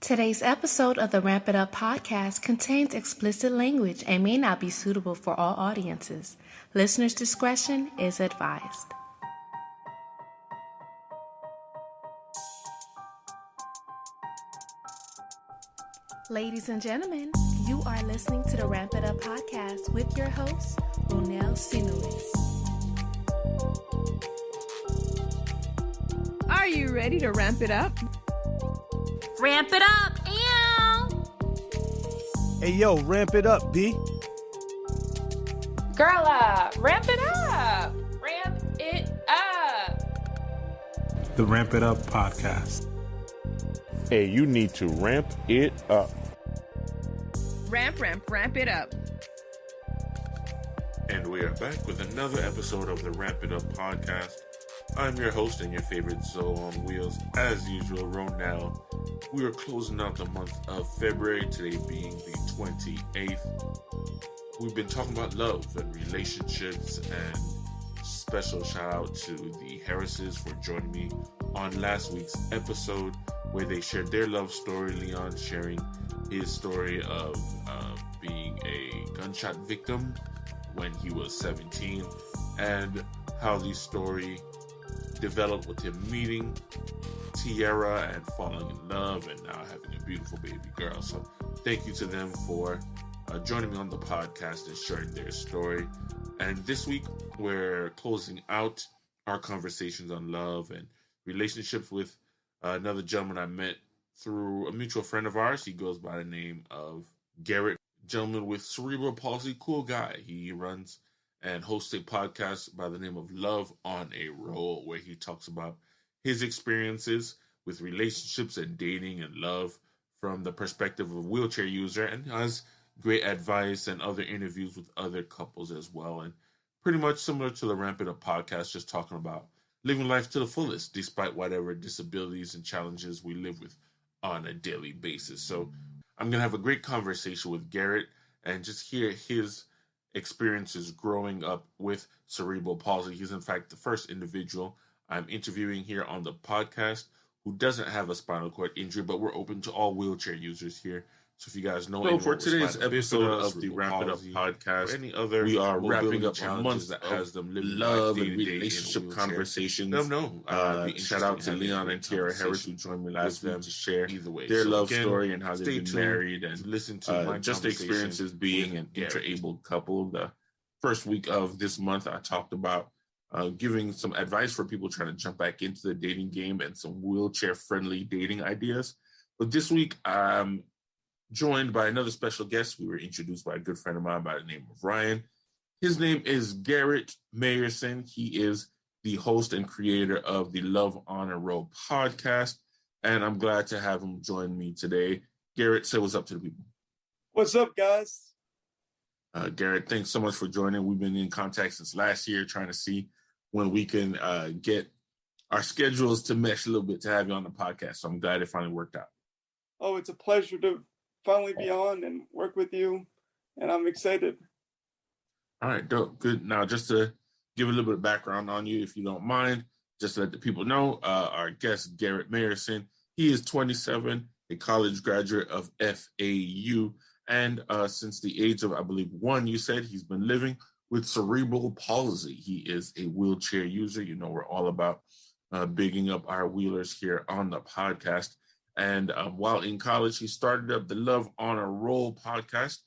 Today's episode of the Ramp It Up podcast contains explicit language and may not be suitable for all audiences. Listener's discretion is advised. Ladies and gentlemen, you are listening to the Ramp It Up podcast with your host, Ronell Sinuis. Are you ready to ramp it up? Ramp it up, ew! Hey, yo, ramp it up, B. Girl, ramp it up! Ramp it up! The Ramp It Up podcast. Hey, you need to ramp it up. Ramp it up. And we are back with another episode of the Ramp It Up podcast. I'm your host and your favorite Zoe on Wheels, as usual, Ronell. We are closing out the month of February, today being the 28th. We've been talking about love and relationships, and special shout out to the Harrises for joining me on last week's episode where they shared their love story. Leon sharing his story of being a gunshot victim when he was 17, and how the story developed with him meeting Tiara and falling in love and now having a beautiful baby girl. So thank you to them for joining me on the podcast and sharing their story. And this week we're closing out our conversations on love and relationships with another gentleman I met through a mutual friend of ours. He goes by the name of Garrett, gentleman with cerebral palsy, cool guy. He runs and hosts a podcast by the name of Love on a Roll, where he talks about his experiences with relationships and dating and love from the perspective of a wheelchair user, and has great advice and other interviews with other couples as well. And pretty much similar to the Ramp It Up podcast, just talking about living life to the fullest, despite whatever disabilities and challenges we live with on a daily basis. So I'm going to have a great conversation with Garrett and just hear his experiences growing up with cerebral palsy. He's in fact the first individual I'm interviewing here on the podcast who doesn't have a spinal cord injury, but we're open to all wheelchair users here. So if you guys know, so for today's episode of the Ramp It Up podcast, any other, we are wrapping up a month that has them living love and relationship conversations. Shout out to Leon and Tiara Harris who joined me last week to share their love story and how they've been married and listen to just experiences being an intra-abled couple. The first week of this month, I talked about giving some advice for people trying to jump back into the dating game and some wheelchair-friendly dating ideas. But this week, I'm joined by another special guest. We were introduced by a good friend of mine by the name of Ryan. His name is Garrett Mayersohn. He is the host and creator of the Love on a Roll podcast, and I'm glad to have him join me today. Garrett, say what's up to the people. What's up, guys? Garrett, thanks so much for joining. We've been in contact since last year trying to see when we can get our schedules to mesh a little bit to have you on the podcast. So I'm glad it finally worked out. Oh, it's a pleasure to finally be on and work with you, and I'm excited. All right, dope. Good. Now, just to give a little bit of background on you, if you don't mind, just to let the people know, our guest, Garrett Mayersohn, he is 27, a college graduate of FAU, and since the age of, I believe, 1, you said, he's been living with cerebral palsy. He is a wheelchair user. You know, we're all about bigging up our wheelers here on the podcast. And while in college, he started up the Love on a Roll podcast,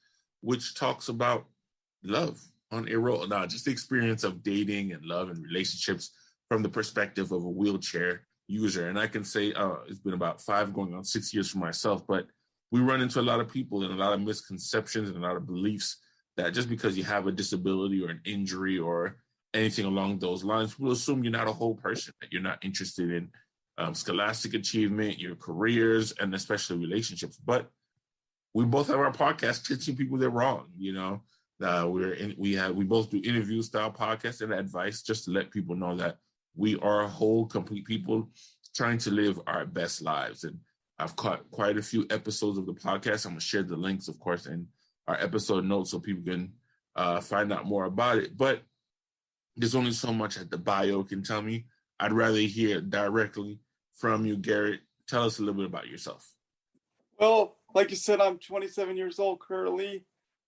which talks about love on a roll. Now, just the experience of dating and love and relationships from the perspective of a wheelchair user. And I can say it's been about 5 going on 6 years for myself, but we run into a lot of people and a lot of misconceptions and a lot of beliefs that just because you have a disability or an injury or anything along those lines, people assume you're not a whole person, that you're not interested in scholastic achievement, your careers, and especially relationships. But we both have our podcast teaching people they're wrong. You know, we both do interview style podcasts and advice just to let people know that we are whole, complete people trying to live our best lives. And I've caught quite a few episodes of the podcast. I'm gonna share the links, of course, in our episode notes so people can find out more about it. But there's only so much that the bio can tell me. I'd rather hear directly from you, Garrett. Tell us a little bit about yourself. Well, like you said, I'm 27 years old currently,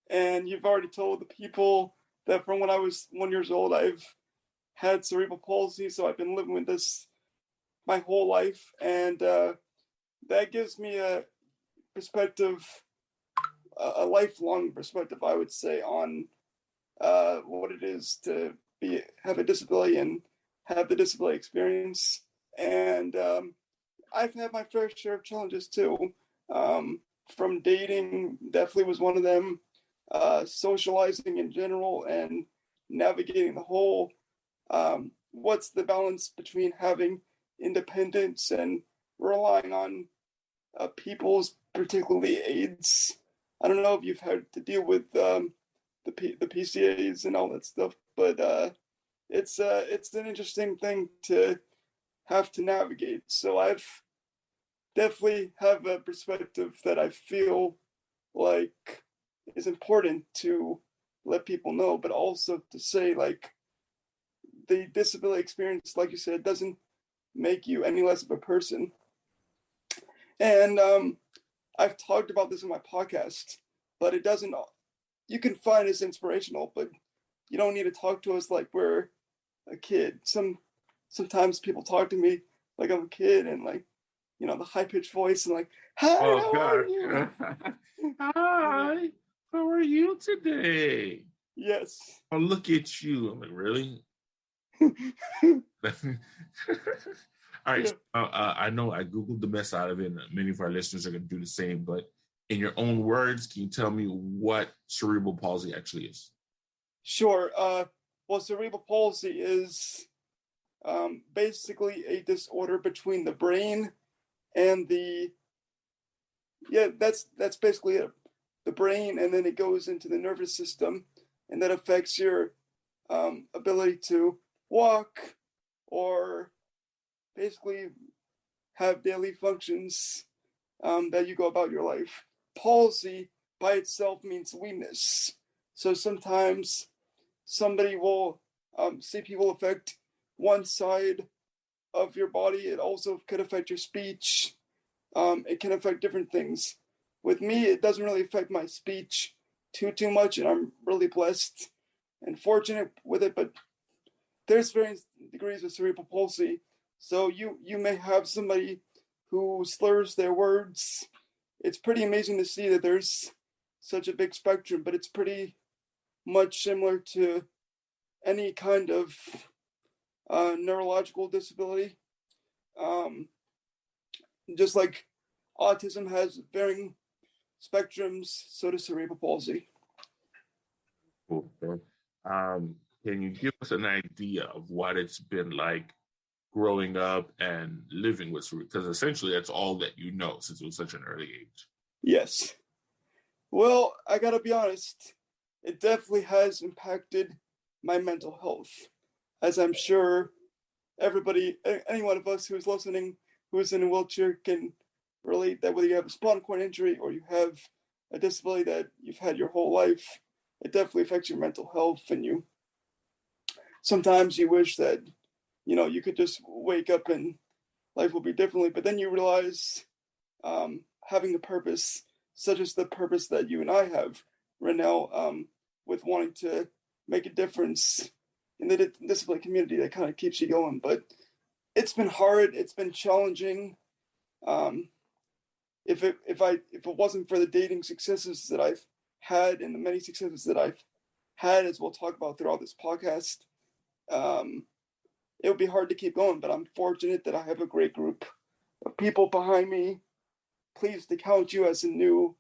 and you've already told the people that from when I was 1 year old, I've had cerebral palsy, so I've been living with this my whole life, and that gives me a perspective, a lifelong perspective, I would say, on what it is to have a disability and have the disability experience. And I've had my fair share of challenges too. From dating, definitely was one of them. Socializing in general and navigating the whole. What's the balance between having independence and relying on people's, particularly aids? I don't know if you've had to deal with the PCAs and all that stuff, but it's an interesting thing to have to navigate. So I've definitely have a perspective that I feel like is important to let people know, but also to say like the disability experience, like you said, doesn't make you any less of a person. And I've talked about this in my podcast, but it doesn't. You can find us inspirational, but you don't need to talk to us like we're a kid. Sometimes people talk to me like I'm a kid, and like, you know, the high pitched voice and like, hi, Oh how are you? Hi, how are you today? Yes. Oh, look at you. I'm like, really? All right. Yeah. So, I know I Googled the mess out of it, and many of our listeners are going to do the same, but in your own words, can you tell me what cerebral palsy actually is? Sure. Well, cerebral palsy is basically a disorder between the brain and that's basically it. The brain, and then it goes into the nervous system, and that affects your ability to walk or basically have daily functions that you go about your life. Palsy by itself means weakness. So sometimes somebody will see people affect one side of your body. It also could affect your speech. It can affect different things. With me, it doesn't really affect my speech too much, and I'm really blessed and fortunate with it. But there's varying degrees of cerebral palsy. So you may have somebody who slurs their words. It's pretty amazing to see that there's such a big spectrum, but it's pretty much similar to any kind of neurological disability. Just like autism has varying spectrums, so does cerebral palsy. Okay. Can you give us an idea of what it's been like growing up and living with cerebral? Because essentially that's all that you know since it was such an early age. Yes. Well, I gotta be honest, it definitely has impacted my mental health, as I'm sure everybody, any one of us who's listening, who is in a wheelchair can relate that whether you have a spinal cord injury or you have a disability that you've had your whole life, it definitely affects your mental health. And you sometimes you wish that, you know, you could just wake up and life will be differently, but then you realize having a purpose, such as the purpose that you and I have right now, with wanting to make a difference in the disability community, that kind of keeps you going. But it's been hard. It's been challenging. If it wasn't for the dating successes that I've had and the many successes that I've had, as we'll talk about throughout this podcast, it would be hard to keep going. But I'm fortunate that I have a great group of people behind me. Pleased to count you as a new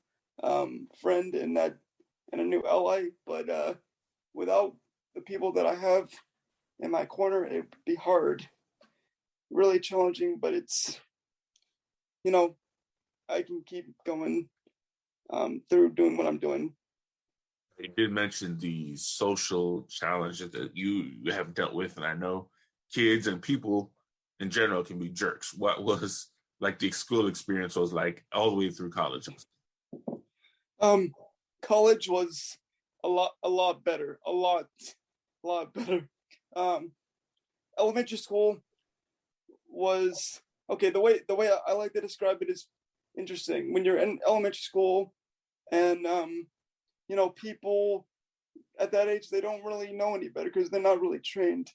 friend and a new ally. But without the people that I have in my corner, it would be hard, really challenging. But it's, you know, I can keep going through doing what I'm doing. You did mention the social challenges that you have dealt with, and I know kids and people in general can be jerks. What was like the school experience was like all the way through college? College was a lot better, a lot better. Elementary school was okay. The way I like to describe it is, interesting when you're in elementary school, and people at that age, they don't really know any better because they're not really trained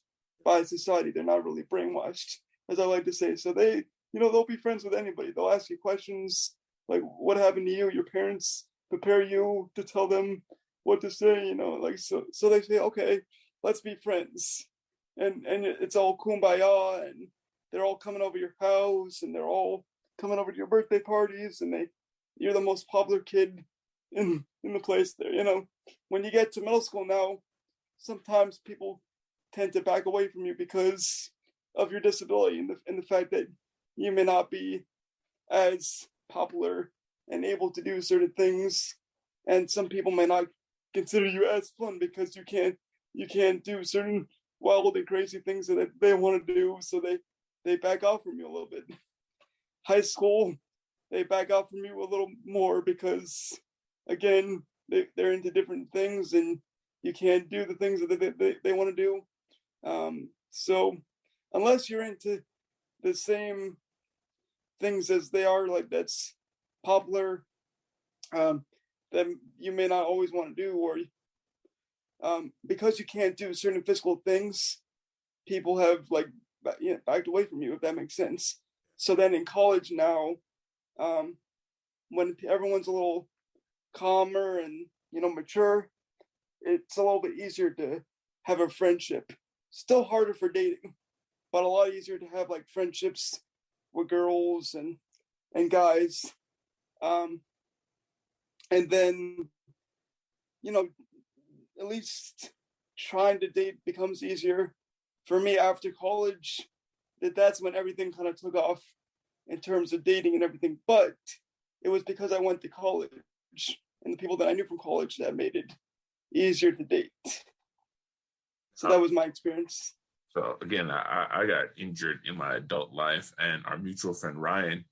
by society. They're not really brainwashed, as I like to say. So they'll be friends with anybody. They'll ask you questions like, what happened to you? Your parents prepare you to tell them what to say, so they say, okay, let's be friends. And it's all kumbaya, and they're all coming over your house, and they're all coming over to your birthday parties, and you're the most popular kid in the place there. When you get to middle school now, sometimes people tend to back away from you because of your disability and the fact that you may not be as popular and able to do certain things, and some people may not consider you as fun because you can't do certain wild and crazy things that they want to do, so they back off from you a little bit. High school, they back off from you a little more because, again, they're into different things, and you can't do the things that they want to do. So unless you're into the same things as they are, like that's popular, that you may not always want to do, or because you can't do certain physical things, people have backed away from you, if that makes sense. So then in college now, when everyone's a little calmer and mature, it's a little bit easier to have a friendship. Still harder for dating, but a lot easier to have friendships with girls and guys. And then at least trying to date becomes easier for me after college. That's when everything kind of took off in terms of dating and everything. But it was because I went to college, and the people that I knew from college that made it easier to date. So that was my experience. So again, I got injured in my adult life, and our mutual friend Ryan,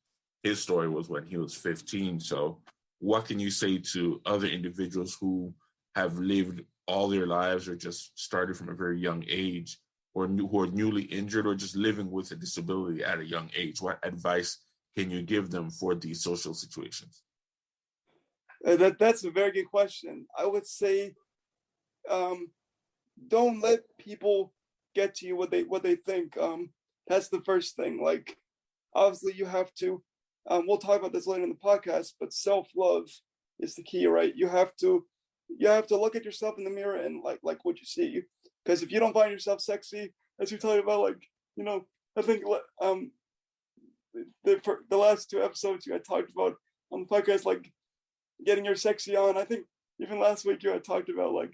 his story was when he was 15. So what can you say to other individuals who have lived all their lives or just started from a very young age, or who are newly injured, or just living with a disability at a young age? What advice can you give them for these social situations? That's a very good question. I would say, don't let people get to you what they think. That's the first thing. Obviously, you have to. We'll talk about this later in the podcast, but self-love is the key, right? You have to look at yourself in the mirror and like what you see. Because if you don't find yourself sexy, as you're talking about, I think the last two episodes you had talked about on the podcast, getting your sexy on. I think even last week you had talked about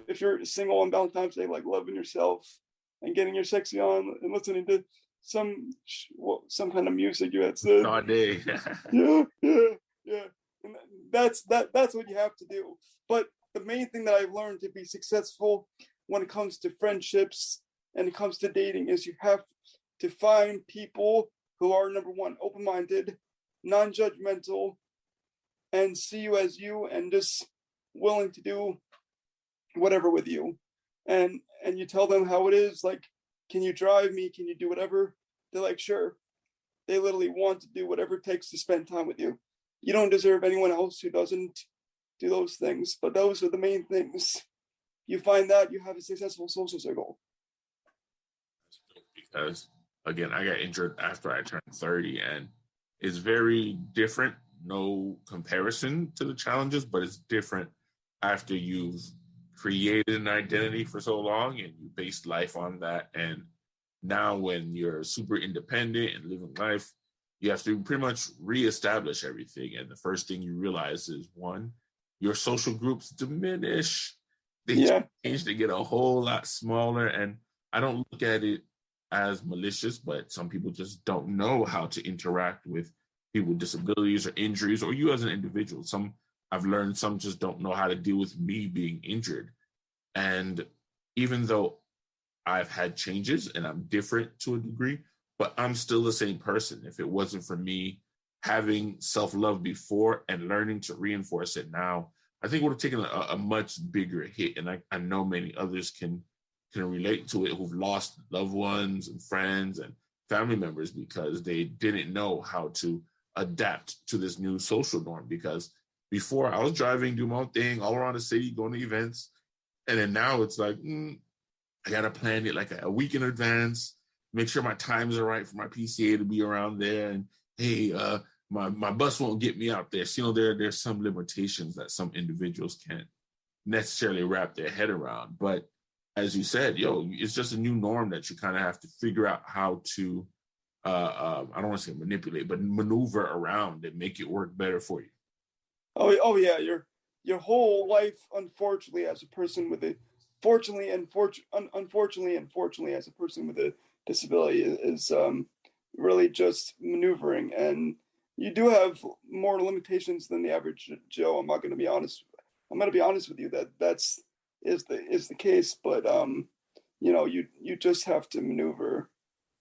if you're single on Valentine's Day, loving yourself and getting your sexy on and listening to some kind of music you had said. All day. yeah. And that's what you have to do. But the main thing that I've learned to be successful when it comes to friendships and it comes to dating is you have to find people who are, number one, open-minded, non-judgmental, and see you as you, and just willing to do whatever with you. And you tell them how it is, can you drive me? Can you do whatever? They're like, sure. They literally want to do whatever it takes to spend time with you. You don't deserve anyone else who doesn't do those things, but those are the main things. You find that, you have a successful social circle. Because, again, I got injured after I turned 30, and it's very different. No comparison to the challenges, but it's different after you've created an identity for so long and you based life on that. And now when you're super independent and living life, you have to pretty much reestablish everything. And the first thing you realize is, one, your social groups diminish. They change, they get a whole lot smaller. And I don't look at it as malicious, but some people just don't know how to interact with people with disabilities or injuries, or you as an individual. I've learned some just don't know how to deal with me being injured. And even though I've had changes and I'm different to a degree, but I'm still the same person. If it wasn't for me having self-love before and learning to reinforce it now, I think it would have taken a much bigger hit. And I know many others can relate to it who've lost loved ones and friends and family members because they didn't know how to adapt to this new social norm. Because before I was driving, do my own thing all around the city, going to events. And then now it's like, I got to plan it like a week in advance, make sure my times are right for my PCA to be around there. And hey, my bus won't get me out there. So, you know, there's some limitations that some individuals can't necessarily wrap their head around. But as you said, it's just a new norm that you kind of have to figure out how to, I don't want to say manipulate, but maneuver around and make it work better for you. Oh yeah, your whole life, unfortunately, as a person with a unfortunately as a person with a disability is really just maneuvering, and you do have more limitations than the average Joe. I'm going to be honest with you that's the case, but you just have to maneuver,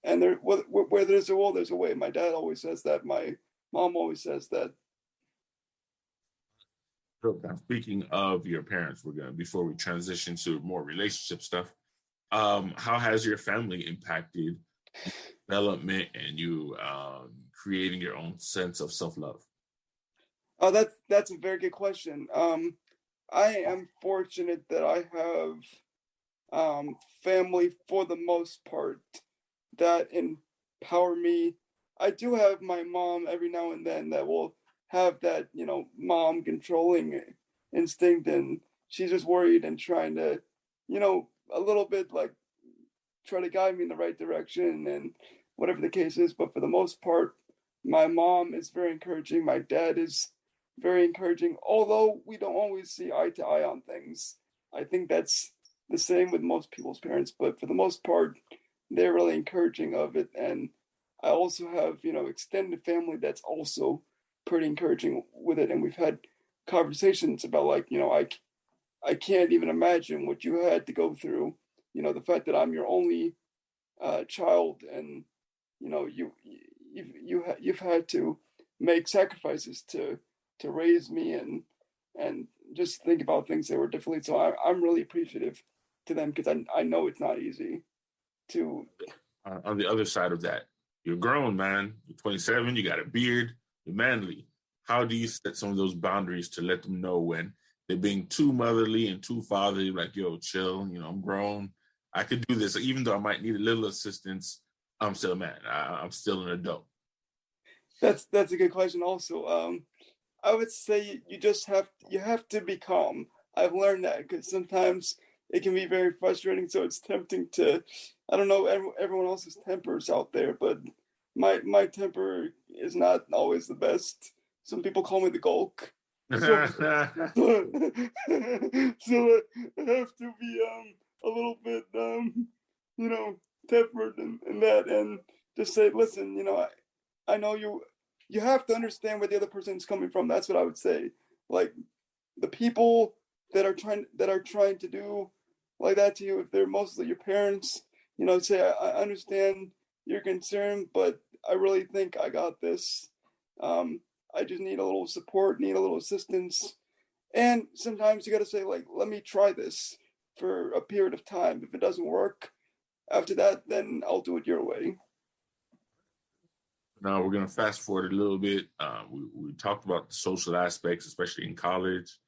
and where there's a will, there's a way. My dad always says that. My mom always says that. Now, speaking of your parents, before we transition to more relationship stuff, how has your family impacted development and you creating your own sense of self-love? Oh, that's a very good question. I am fortunate that I have family for the most part that empower me. I do have my mom every now and then that will have that, mom controlling instinct, and she's just worried and trying to, a little bit like try to guide me in the right direction and whatever the case is. But for the most part, my mom is very encouraging. My dad is very encouraging, although we don't always see eye to eye on things. I think that's the same with most people's parents, but for the most part, they're really encouraging of it. And I also have, extended family that's also pretty encouraging with it. And we've had conversations about I can't even imagine what you had to go through. The fact that I'm your only child, and you've had to make sacrifices to raise me and just think about things that were differently. So I'm really appreciative to them, because I know it's not easy to. On the other side of that, you're grown, man. You're 27. You got a beard. You're manly. How do you set some of those boundaries to let them know when they're being too motherly and too fatherly? Like, yo, chill. I'm grown. I could do this. Even though I might need a little assistance, I'm still a man. I'm still an adult. That's a good question. Also, I would say you have to be calm. I've learned that, because sometimes it can be very frustrating. So it's tempting to, I don't know, everyone else's tempers out there, but my temper is not always the best. Some people call me the Gulk. So I have to be a little bit tempered in that, and just say, listen, I know you have to understand where the other person is coming from. That's what I would say. Like, the people that are trying to do like that to you, if they're mostly your parents, say, I understand your concern, but I really think I got this. I just need a little support, need a little assistance. And sometimes you got to say, like, let me try this for a period of time. If it doesn't work after that, then I'll do it your way. Now we're going to fast forward a little bit. We talked about the social aspects, especially in college.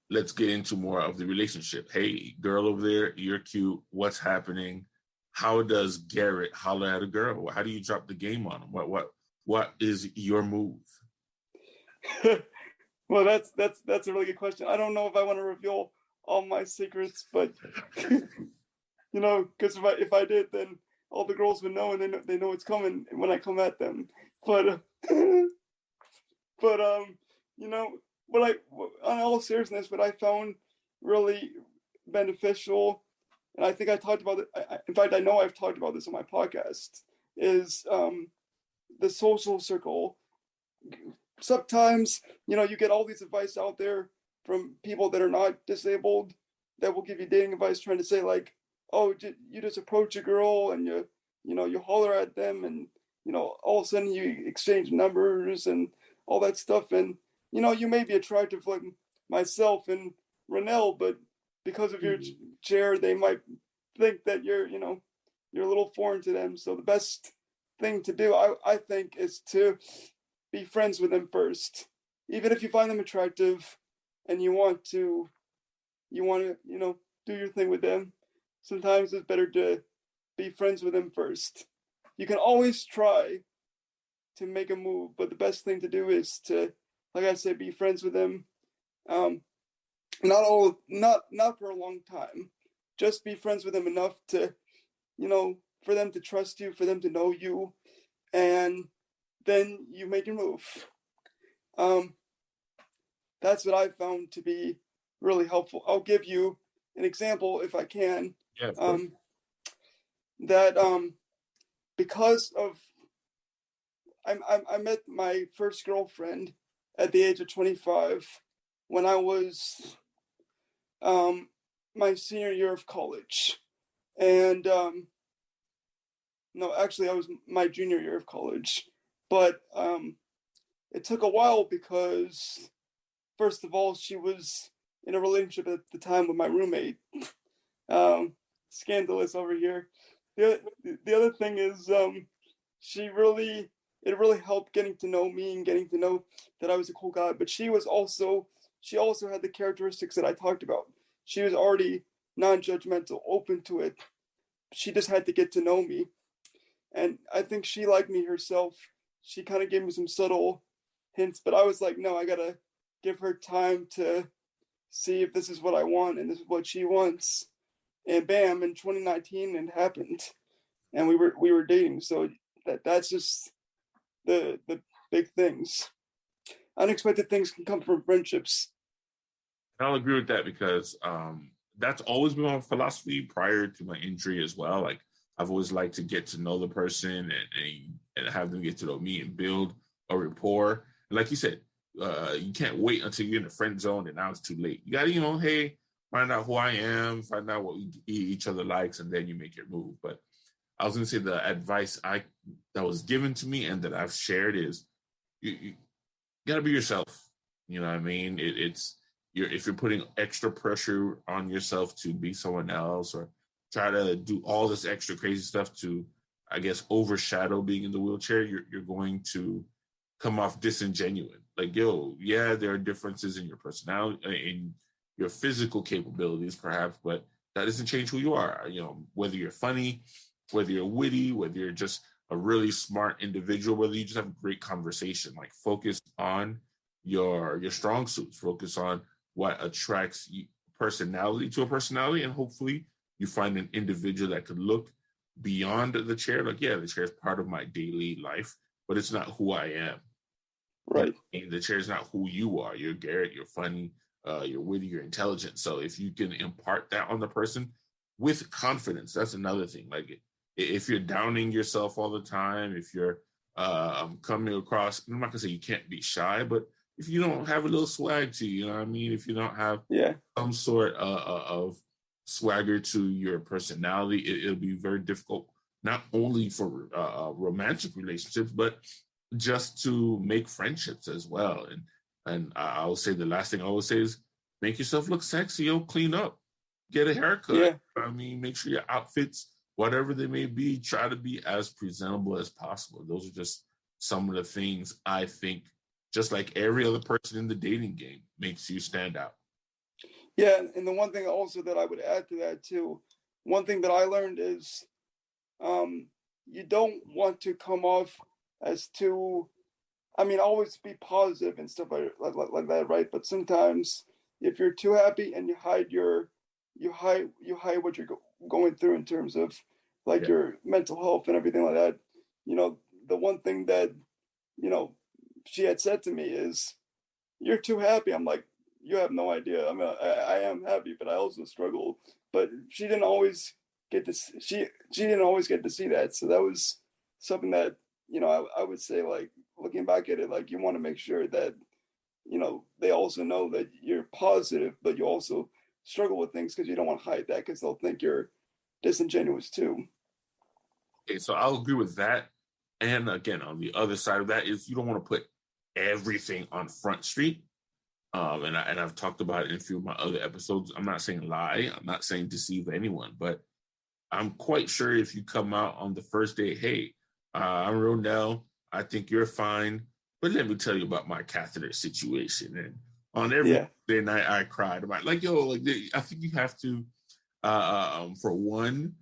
Let's get into more of the relationship. Hey, girl over there, you're cute. What's happening? How does Garrett holler at a girl? How do you drop the game on him? What is your move? Well, that's a really good question. I don't know if I want to reveal all my secrets, but because if I did, then all the girls would know, and they know it's coming when I come at them. But on all seriousness, what I found really beneficial, and I think I talked about it. In fact, I know I've talked about this on my podcast, is the social circle. Sometimes, you get all these advice out there from people that are not disabled that will give you dating advice, trying to say, like, oh, you just approach a girl and you holler at them, and all of a sudden you exchange numbers and all that stuff, and you may be attractive like myself and Renell, but because of your chair, they might think that you're a little foreign to them. So the best thing to do, I think, is to be friends with them first. Even if you find them attractive and you want to, do your thing with them, sometimes it's better to be friends with them first. You can always try to make a move, but the best thing to do is to, like I said, be friends with them. Not for a long time. Just be friends with them enough to, for them to trust you, for them to know you, and then you make your move. That's what I found to be really helpful. I'll give you an example if I can. Yeah. Because of I met my first girlfriend at the age of 25 when I was my senior year of college. And no, actually I was my junior year of college. But it took a while because, first of all, she was in a relationship at the time with my roommate. Scandalous over here. The other thing is it really helped getting to know me and getting to know that I was a cool guy. But she also had the characteristics that I talked about. She was already non-judgmental, open to it. She just had to get to know me. And I think she liked me herself. She kind of gave me some subtle hints, but I was like, no, I gotta give her time to see if this is what I want and this is what she wants. And bam, in 2019 it happened. And we were dating. So that's just the big things. Unexpected things can come from friendships. I'll agree with that because that's always been my philosophy prior to my injury as well. Like, I've always liked to get to know the person and have them get to know me and build a rapport. And like you said, you can't wait until you're in the friend zone and now it's too late. You got to, hey, find out who I am, find out what each other likes, and then you make your move. But I was going to say the advice that was given to me and that I've shared is you got to be yourself. You know what I mean? If you're putting extra pressure on yourself to be someone else or try to do all this extra crazy stuff to, I guess, overshadow being in the wheelchair, you're going to come off disingenuous. Like, there are differences in your personality, in your physical capabilities, perhaps, but that doesn't change who you are. Whether you're funny, whether you're witty, whether you're just a really smart individual, whether you just have a great conversation, like focus on your strong suits, focus on what attracts personality to a personality, and hopefully you find an individual that could look beyond the chair. Like, the chair is part of my daily life, but it's not who I am. Right. And the chair is not who you are. You're Garrett, you're funny, you're witty, you're intelligent. So if you can impart that on the person with confidence, that's another thing. Like, if you're downing yourself all the time, if you're coming across, I'm not gonna say you can't be shy, but if you don't have a little swag to you, you know what I mean? If you don't have some sort of swagger to your personality, it'll be very difficult, not only for romantic relationships, but just to make friendships as well. And I will say the last thing I always say is make yourself look sexy. Clean up, get a haircut. Yeah. I mean, make sure your outfits, whatever they may be, try to be as presentable as possible. Those are just some of the things I think, just like every other person in the dating game, makes you stand out. Yeah, and the one thing also that I would add to that too, one thing that I learned is you don't want to come off as too, always be positive and stuff like that, right? But sometimes if you're too happy and you hide what you're going through in terms of your mental health and everything like that, the one thing that, she had said to me is, you're too happy. I'm like, you have no idea. I am happy, but I also struggle. But she didn't always get to see that. So that was something that, I would say, like, looking back at it, like, you want to make sure that, they also know that you're positive, but you also struggle with things because you don't want to hide that because they'll think you're disingenuous too. Okay, so I'll agree with that. And again, on the other side of that is you don't want to put everything on Front Street. And I've talked about it in a few of my other episodes. I'm not saying lie. I'm not saying deceive anyone, but I'm quite sure if you come out on the first day, hey, I'm Ronell. I think you're fine, but let me tell you about my catheter situation. And on every day night, I cried about like, yo, like I think you have to, for one,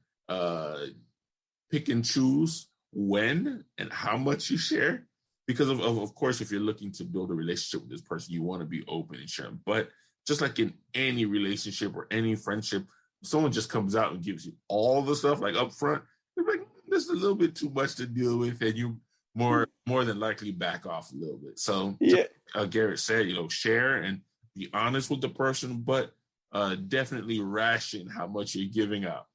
pick and choose when and how much you share. Because of course, if you're looking to build a relationship with this person, you want to be open and share. But just like in any relationship or any friendship, if someone just comes out and gives you all the stuff like up front, you're like, this is a little bit too much to deal with, and you more than likely back off a little bit. So Garrett said, share and be honest with the person, but definitely ration how much you're giving out.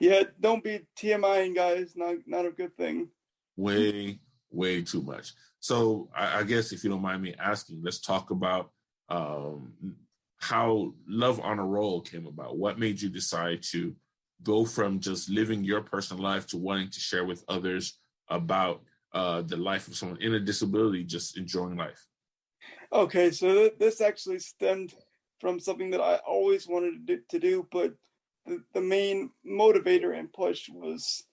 Yeah, don't be TMIing, guys. Not a good thing. Way too much. So I guess if you don't mind me asking, let's talk about how Love on a Roll came about. What made you decide to go from just living your personal life to wanting to share with others about the life of someone in a disability, just enjoying life? Okay, so this actually stemmed from something that I always wanted to do, but the main motivator and push was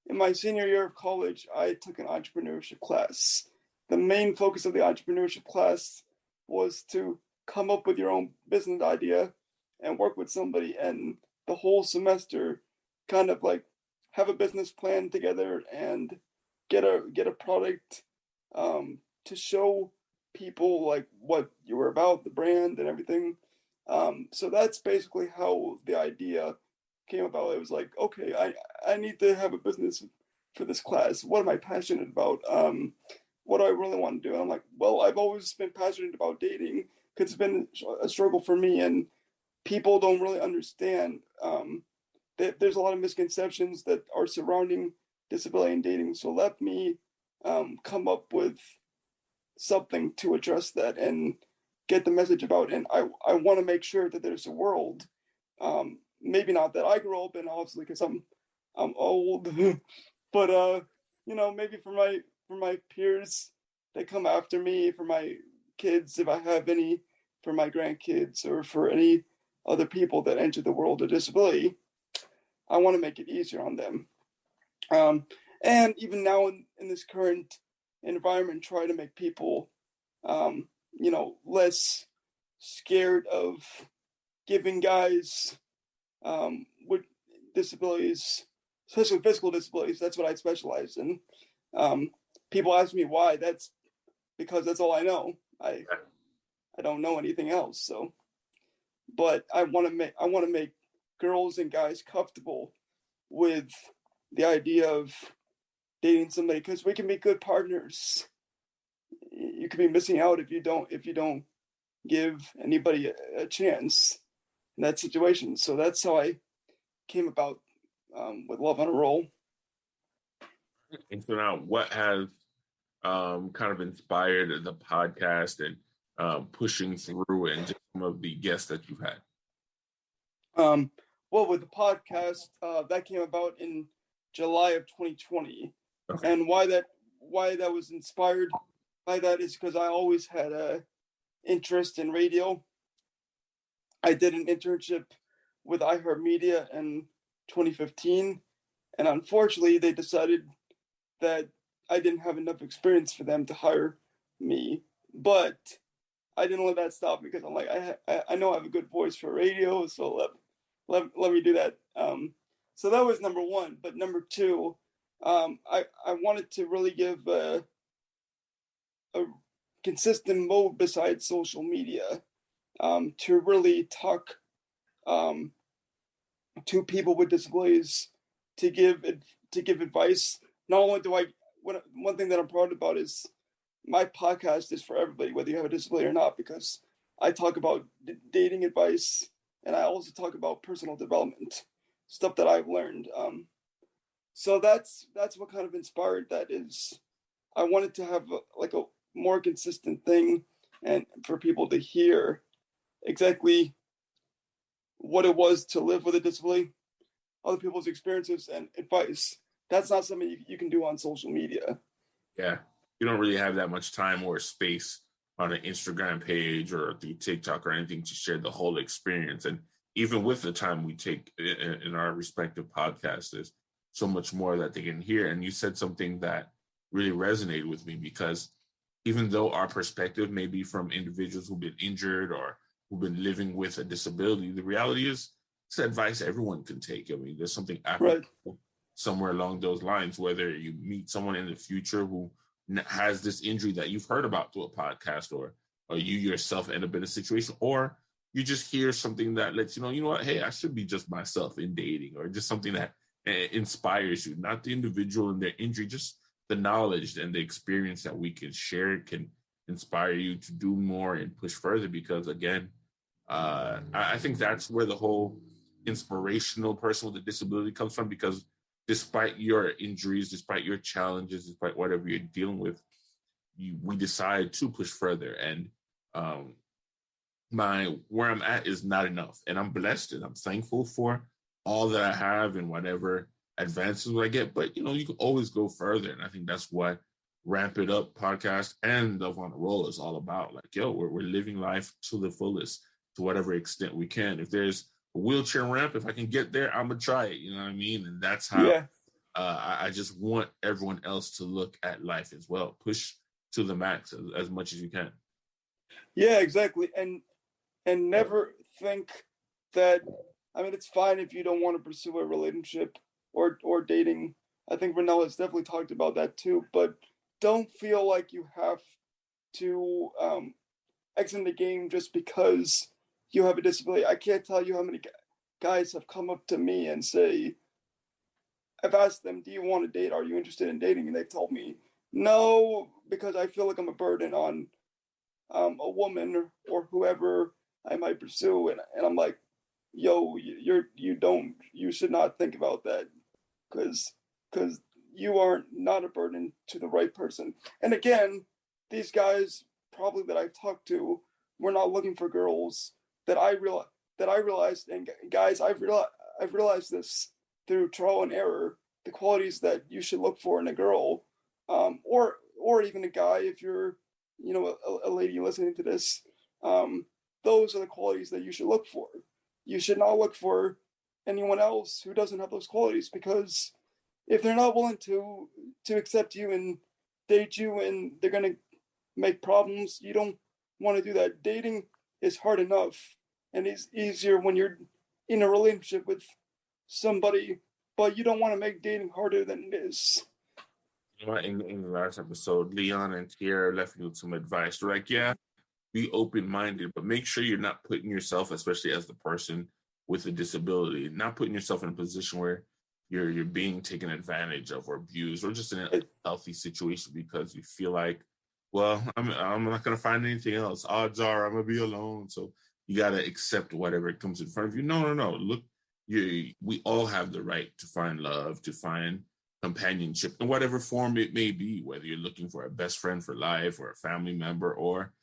in my senior year of college, I took an entrepreneurship class. The main focus of the entrepreneurship class was to come up with your own business idea and work with somebody, and the whole semester kind of like have a business plan together and get a product to show people like what you were about, the brand and everything. So that's basically how the idea came about. It was like, okay, I need to have a business for this class. What am I passionate about? What do I really want to do? And I'm like, well, I've always been passionate about dating because it's been a struggle for me, and people don't really understand that there's a lot of misconceptions that are surrounding disability and dating. So let me come up with something to address that and get the message about. And I want to make sure that there's a world, maybe not that I grew up in, obviously, because I'm old, but maybe for my peers that come after me, for my kids, if I have any, for my grandkids, or for any other people that enter the world of disability, I want to make it easier on them. And even now in this current environment, try to make people, less scared of giving guys with disabilities, especially physical disabilities. That's what I specialize in. People ask me why. That's because that's all I know. I don't know anything else. So, but I want to make girls and guys comfortable with the idea of dating somebody, because we can be good partners. You could be missing out if you don't give anybody a chance in that situation. So that's how I came about with Love on a Roll. And so now, what has kind of inspired the podcast and pushing through, and just some of the guests that you've had? Well, with the podcast, that came about in July of 2020. Okay. And why that was inspired by that is because I always had a interest in radio. I did an internship with iHeartMedia in 2015, and unfortunately, they decided that I didn't have enough experience for them to hire me. But I didn't let that stop, because I'm like, I know I have a good voice for radio, so let me do that. So that was number one. But number two, I wanted to really give a consistent mode besides social media, to really talk to people with disabilities, to give advice. Not only do one thing that I'm proud about is my podcast is for everybody, whether you have a disability or not, because I talk about dating advice, and I also talk about personal development, stuff that I've learned. So that's what kind of inspired that. Is I wanted to have a more consistent thing, and for people to hear exactly what it was to live with a disability, other people's experiences and advice. That's not something you can do on social media. Yeah, you don't really have that much time or space on an Instagram page or through TikTok or anything to share the whole experience. And even with the time we take in our respective podcasts, so much more that they can hear. And you said something that really resonated with me, because even though our perspective may be from individuals who've been injured or who've been living with a disability, the reality is it's advice everyone can take. I mean, there's something applicable somewhere along those lines, whether you meet someone in the future who has this injury that you've heard about through a podcast, or you yourself end up in a situation, or you just hear something that lets you know what, hey, I should be just myself in dating, or just something that inspires you, not the individual and their injury, just the knowledge and the experience that we can share can inspire you to do more and push further. Because again, I think that's where the whole inspirational person with a disability comes from, because despite your injuries, despite your challenges, despite whatever you're dealing with, we decide to push further. And where I'm at is not enough, and I'm blessed and I'm thankful for all that I have and whatever advances I get. But you can always go further, and I think that's what Ramp It Up podcast and Love on a Roll is all about. Like, we're living life to the fullest, to whatever extent we can. If there's a wheelchair ramp, if I can get there, I'm gonna try it. You know what I mean? And that's how I just want everyone else to look at life as well. Push to the max as much as you can. Yeah, exactly. And never think that, I mean, it's fine if you don't want to pursue a relationship or dating. I think Renell has definitely talked about that too, but don't feel like you have to exit the game just because you have a disability. I can't tell you how many guys have come up to me and say, I've asked them, do you want to date? Are you interested in dating? And they've told me, no, because I feel like I'm a burden on a woman or whoever I might pursue. And I'm like, yo, you should not think about that, because you are not a burden to the right person. And again, these guys probably that I've talked to were not looking for girls that I realized, and guys, I've realized this through trial and error, the qualities that you should look for in a girl, or even a guy, if you're a lady listening to this. Those are the qualities that you should look for. You should not look for anyone else who doesn't have those qualities, because if they're not willing to accept you and date you, and they're going to make problems, you don't want to do that. Dating is hard enough, and it's easier when you're in a relationship with somebody, but you don't want to make dating harder than it is. In the last episode, Leon and Tierra left me with some advice. They're like, be open-minded, but make sure you're not putting yourself, especially as the person with a disability, not putting yourself in a position where you're being taken advantage of or abused, or just in a healthy situation because you feel like, well, I'm not going to find anything else. Odds are I'm going to be alone. So you got to accept whatever comes in front of you. No. Look, we all have the right to find love, to find companionship in whatever form it may be, whether you're looking for a best friend for life or a family member or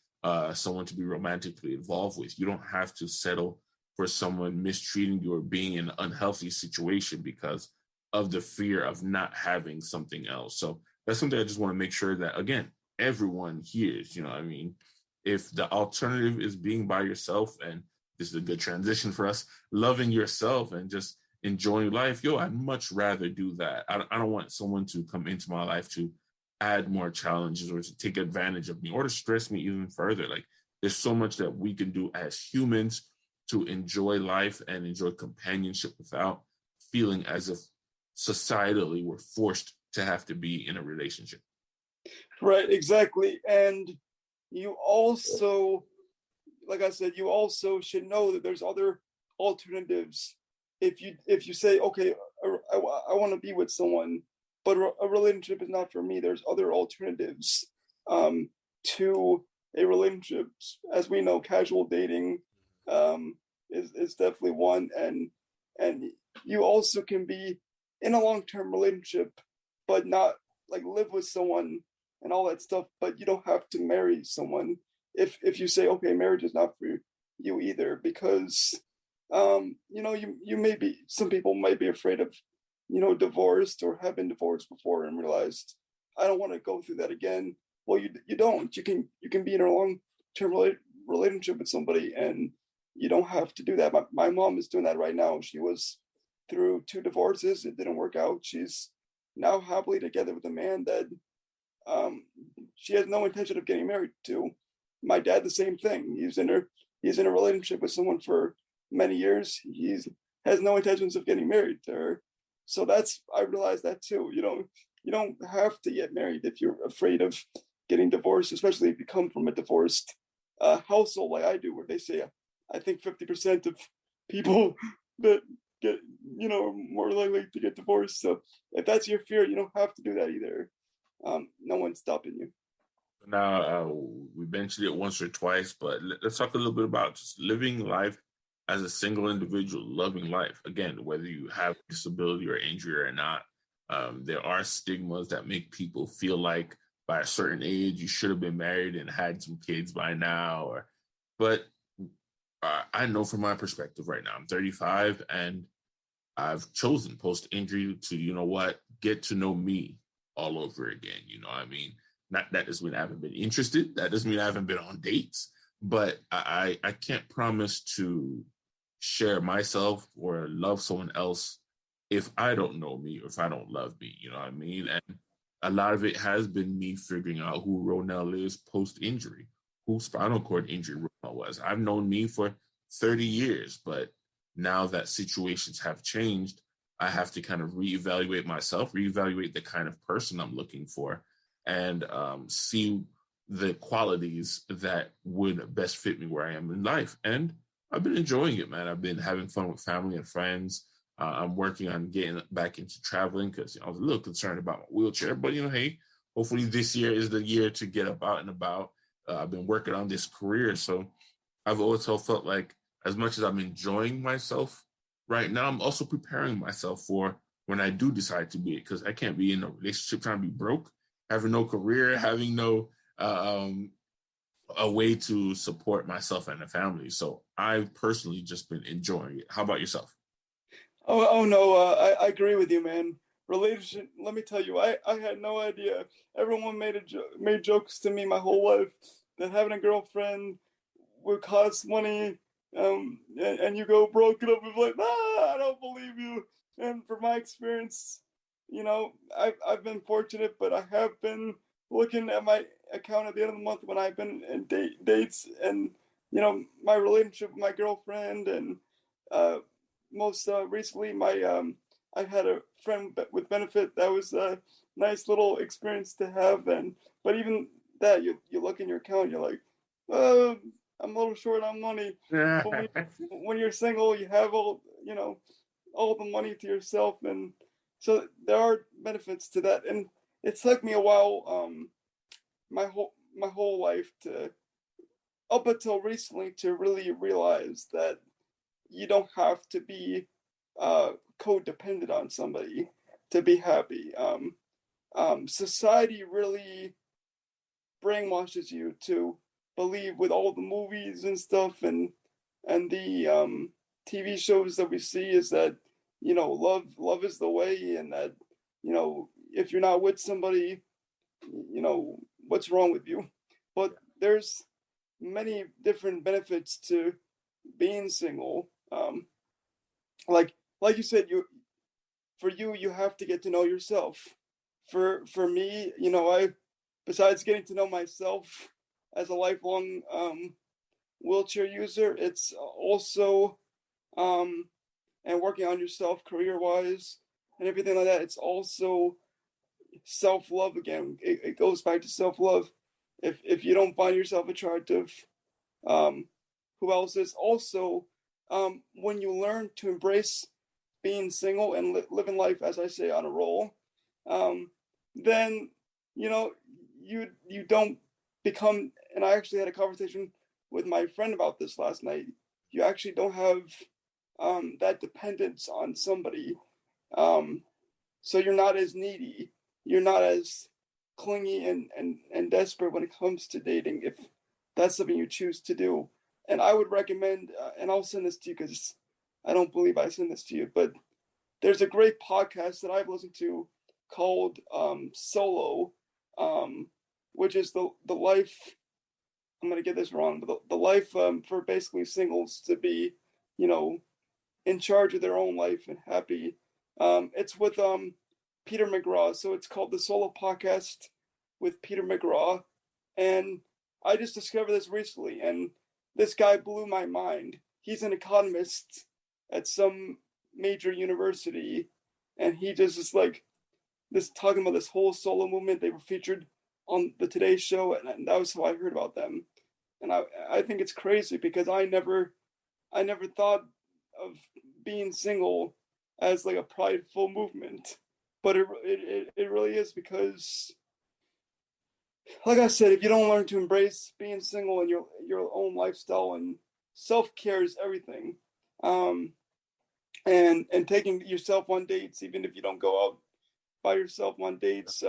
someone to be romantically involved with. You don't have to settle for someone mistreating you or being in an unhealthy situation because of the fear of not having something else. So that's something I just want to make sure that, again, everyone hears. You know what I mean? If the alternative is being by yourself, and this is a good transition for us, loving yourself and just enjoying life, I'd much rather do that. I don't want someone to come into my life to add more challenges or to take advantage of me or to stress me even further. Like, there's so much that we can do as humans to enjoy life and enjoy companionship without feeling as if societally we're forced to have to be in a relationship. Right, exactly. And you also, like I said, you also should know that there's other alternatives. If you say, okay, I want to be with someone, but a relationship is not for me, there's other alternatives to a relationship. As we know, casual dating is definitely one, and you also can be in a long-term relationship, but not like live with someone and all that stuff. But you don't have to marry someone if you say, okay, marriage is not for you either, because you may be, some people might be afraid of divorced or have been divorced before and realized, I don't want to go through that again. Well, you don't. You can be in a long-term relationship with somebody, and you don't have to do that. My mom is doing that right now. She was through 2 divorces. It didn't work out. She's now happily together with a man that she has no intention of getting married to. My dad, the same thing. He's in a relationship with someone for many years. Has no intentions of getting married to her. So I realized that too. You don't have to get married if you're afraid of getting divorced, especially if you come from a divorced household like I do, where they say I think 50% of people that get are more likely to get divorced. So if that's your fear, you don't have to do that either. No one's stopping you. Now, we mentioned it once or twice, but let's talk a little bit about just living life as a single individual, loving life. Again, whether you have disability or injury or not, there are stigmas that make people feel like by a certain age you should have been married and had some kids by now. But I know from my perspective right now, I'm 35 and I've chosen post-injury to, get to know me all over again. You know what I mean? Not that doesn't mean I haven't been interested. That doesn't mean I haven't been on dates. But I can't promise to share myself or love someone else if I don't know me or if I don't love me. You know what I mean? And a lot of it has been me figuring out who Ronell is post-injury, who spinal cord injury Ronell was. I've known me for 30 years, but now that situations have changed, I have to kind of reevaluate myself, reevaluate the kind of person I'm looking for, and see the qualities that would best fit me where I am in life. And I've been enjoying it, man. I've been having fun with family and friends. I'm working on getting back into traveling because I was a little concerned about my wheelchair. But, hey, hopefully this year is the year to get up out and about. I've been working on this career. So I've also felt like as much as I'm enjoying myself right now, I'm also preparing myself for when I do decide to be it, because I can't be in a relationship trying to be broke, having no career, having no a way to support myself and the family. So I've personally just been enjoying it. How about yourself? Oh no, I agree with you, man. Relationship. Let me tell you, I had no idea. Everyone made jokes to me my whole life that having a girlfriend would cost money, and you go broke it up and like, I don't believe you. And from my experience, I've been fortunate, but I have been looking at my account at the end of the month when I've been in dates, and my relationship with my girlfriend, and most recently I had a friend with benefit. That was a nice little experience to have. But even that, you look in your account, you're like, I'm a little short on money. But when you're single, you have all the money to yourself, and so there are benefits to that. And it took me a while, my whole life up until recently, to really realize that you don't have to be codependent on somebody to be happy. Society really brainwashes you to believe, with all the movies and stuff and the TV shows that we see, is that love is the way, and that if you're not with somebody, what's wrong with you? But there's many different benefits to being single. Like you said, you have to get to know yourself. For me, besides getting to know myself as a lifelong wheelchair user, it's also and working on yourself career-wise and everything like that. It's also self-love again. It goes back to self-love. If you don't find yourself attractive, who else is? Also, when you learn to embrace being single and living life, as I say, on a roll, then you don't become. And I actually had a conversation with my friend about this last night. You actually don't have that dependence on somebody, so you're not as needy. You're not as clingy and desperate when it comes to dating, if that's something you choose to do. And I would recommend, and I'll send this to you because I don't believe I sent this to you, but there's a great podcast that I've listened to called Solo, which is the life, I'm going to get this wrong, but the life for basically singles to be, in charge of their own life and happy. It's with Peter McGraw, so it's called the Solo Podcast with Peter McGraw, and I just discovered this recently, and this guy blew my mind. He's an economist at some major university, and he just is like this talking about this whole solo movement. They were featured on the Today Show, and that was how I heard about them. And I think it's crazy because I never thought of being single as like a prideful movement, but it really is, because, like I said, if you don't learn to embrace being single and your own lifestyle, and self-care is everything, and taking yourself on dates, even if you don't go out by yourself on dates,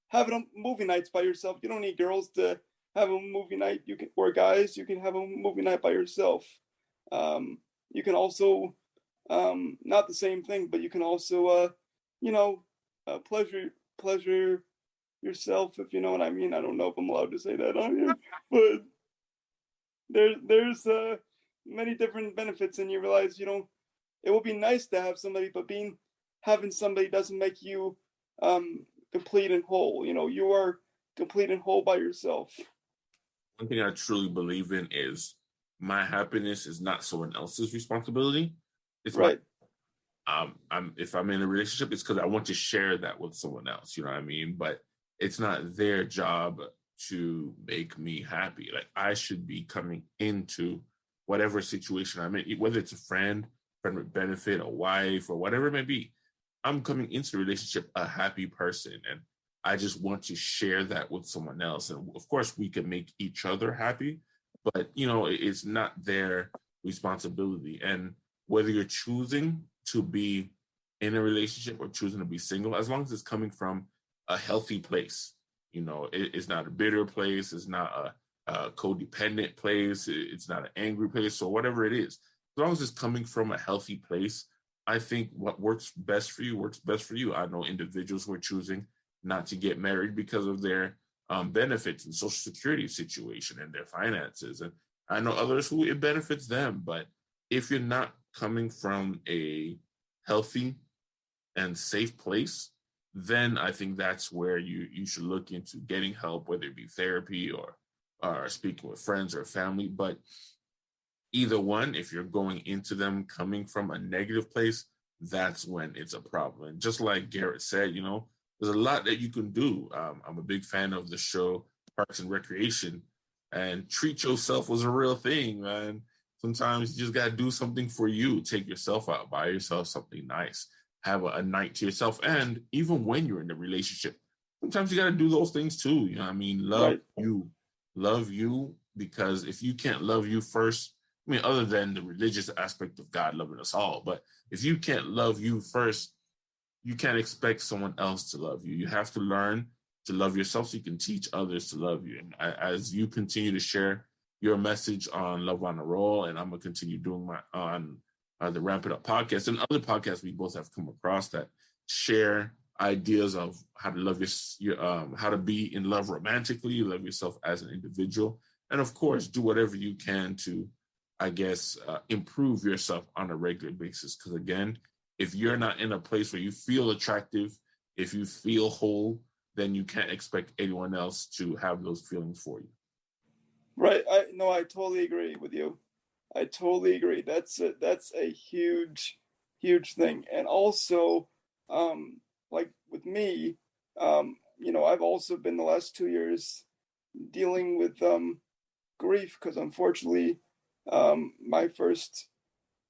having movie nights by yourself. You don't need girls to have a movie night. You can, or guys, you can have a movie night by yourself. You can also, not the same thing, but you can also, pleasure yourself, if you know what I mean. I don't know if I'm allowed to say that on here, but there's many different benefits, and you realize it will be nice to have somebody, but having somebody doesn't make you complete and whole. You are complete and whole by yourself. One thing I truly believe in is my happiness is not someone else's responsibility. It's right. If I'm in a relationship, it's because I want to share that with someone else. You know what I mean? But it's not their job to make me happy. Like, I should be coming into whatever situation I'm in, whether it's a friend with benefit, a wife, or whatever it may be. I'm coming into the relationship a happy person, and I just want to share that with someone else. And of course, we can make each other happy, but it's not their responsibility. And whether you're choosing to be in a relationship or choosing to be single, as long as it's coming from a healthy place, it's not a bitter place, it's not a codependent place, it's not an angry place, or whatever it is. As long as it's coming from a healthy place, I think what works best for you works best for you. I know individuals who are choosing not to get married because of their benefits and Social Security situation and their finances. And I know others who it benefits them. But if you're not coming from a healthy and safe place, then I think that's where you should look into getting help, whether it be therapy or speaking with friends or family. But either one, if you're going into them coming from a negative place, that's when it's a problem. And just like Garrett said, there's a lot that you can do. I'm a big fan of the show Parks and Recreation, and treat yourself was a real thing, man. Sometimes you just got to do something for you. Take yourself out, buy yourself something nice, have a night to yourself. And even when you're in a relationship, sometimes you got to do those things too. You know what I mean? Love you, because if you can't love you first, I mean, other than the religious aspect of God loving us all, but if you can't love you first, you can't expect someone else to love you. You have to learn to love yourself so you can teach others to love you. And as you continue to share your message on Love on a Roll, and I'm going to continue doing my on the Ramp It Up podcast and other podcasts we both have come across that share ideas of how to love how to be in love romantically, love yourself as an individual, and of course, do whatever you can to, I guess, improve yourself on a regular basis. Because again, if you're not in a place where you feel attractive, if you feel whole, then you can't expect anyone else to have those feelings for you. Right. I totally agree with you. I totally agree. That's a huge thing. And also, like with me, I've also been the last 2 years dealing with grief, because unfortunately, my first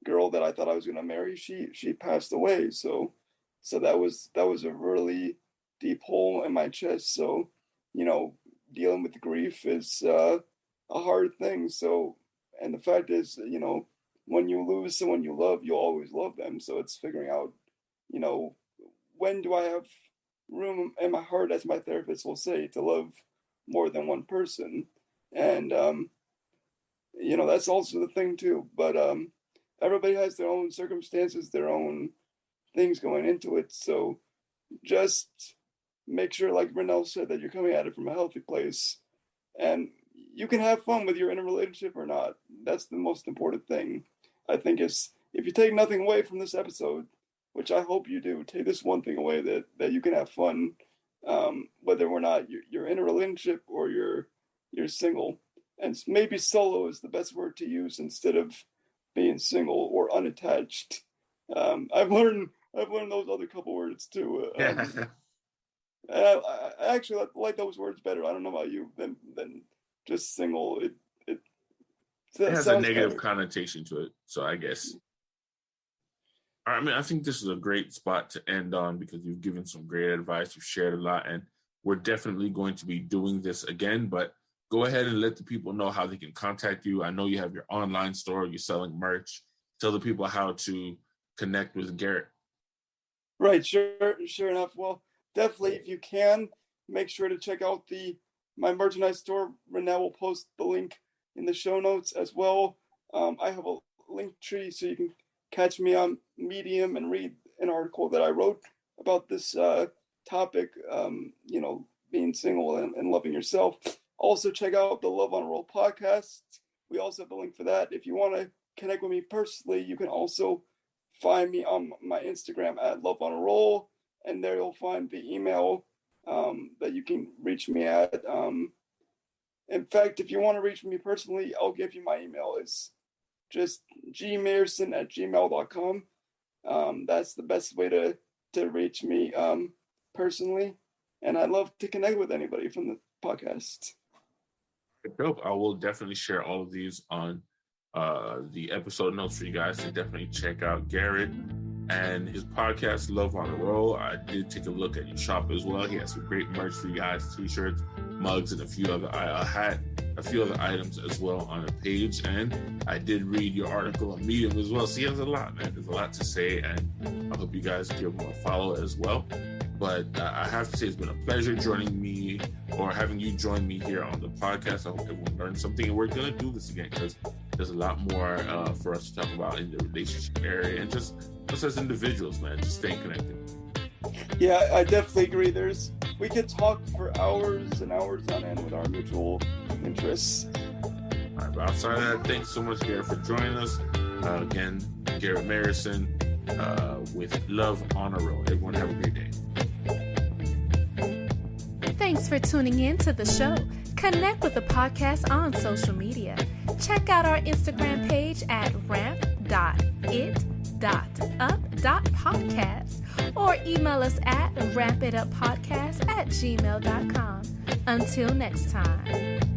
girl that I thought I was going to marry, she passed away. So that was a really deep hole in my chest. So, dealing with grief is a hard thing. So, and the fact is, when you lose someone you love, you'll always love them. So it's figuring out, when do I have room in my heart, as my therapist will say, to love more than one person. And, that's also the thing too. But everybody has their own circumstances, their own things going into it. So just make sure, like Renell said, that you're coming at it from a healthy place. And you can have fun whether you're in a relationship or not. That's the most important thing. I think is if you take nothing away from this episode, which I hope you do, take this one thing away, that you can have fun, whether or not you're in a relationship or you're single. And maybe solo is the best word to use instead of being single or unattached. I've learned those other couple words too. I actually like those words better. I don't know about you, than just single. It has a negative better connotation to it. So I guess. I mean, I think this is a great spot to end on because you've given some great advice. You've shared a lot, and we're definitely going to be doing this again. But go ahead and let the people know how they can contact you. I know you have your online store. You're selling merch. Tell the people how to connect with Garrett. Right. Sure enough. Well, definitely, if you can, make sure to check out my merchandise store. Renee will post the link in the show notes as well. I have a link tree so you can catch me on Medium and read an article that I wrote about this topic, being single and loving yourself. Also, check out the Love on a Roll podcast. We also have a link for that. If you want to connect with me personally, you can also find me on my Instagram at Love on a Roll, and there you'll find the email that you can reach me at. In fact, if you want to reach me personally, I'll give you my email. It's just gmayersohn@gmail.com. That's the best way to reach me personally, and I'd love to connect with anybody from the podcast. Dope. I will definitely share all of these on the episode notes for you guys to definitely check out Garrett and his podcast, Love on a Roll. I did take a look at your shop as well. He has some great merch for you guys, t-shirts, mugs, and a few other items as well on a page. And I did read your article on Medium as well. So he has a lot, man. There's a lot to say, and I hope you guys give him a follow as well. But I have to say it's been a pleasure joining me or having you join me here on the podcast. I hope everyone learned something, and we're going to do this again because there's a lot more for us to talk about in the relationship area and just us as individuals, man, just staying connected. Yeah, I definitely agree. We could talk for hours and hours on end with our mutual interests. All right, but outside of that, thanks so much, Garrett, for joining us. Again, Garrett Mayersohn with Love on a Roll. Everyone have a great day. Thanks for tuning in to the show. Connect with the podcast on social media. Check out our Instagram page at ramp.it.up.podcast or email us at rampituppodcast@gmail.com. Until next time.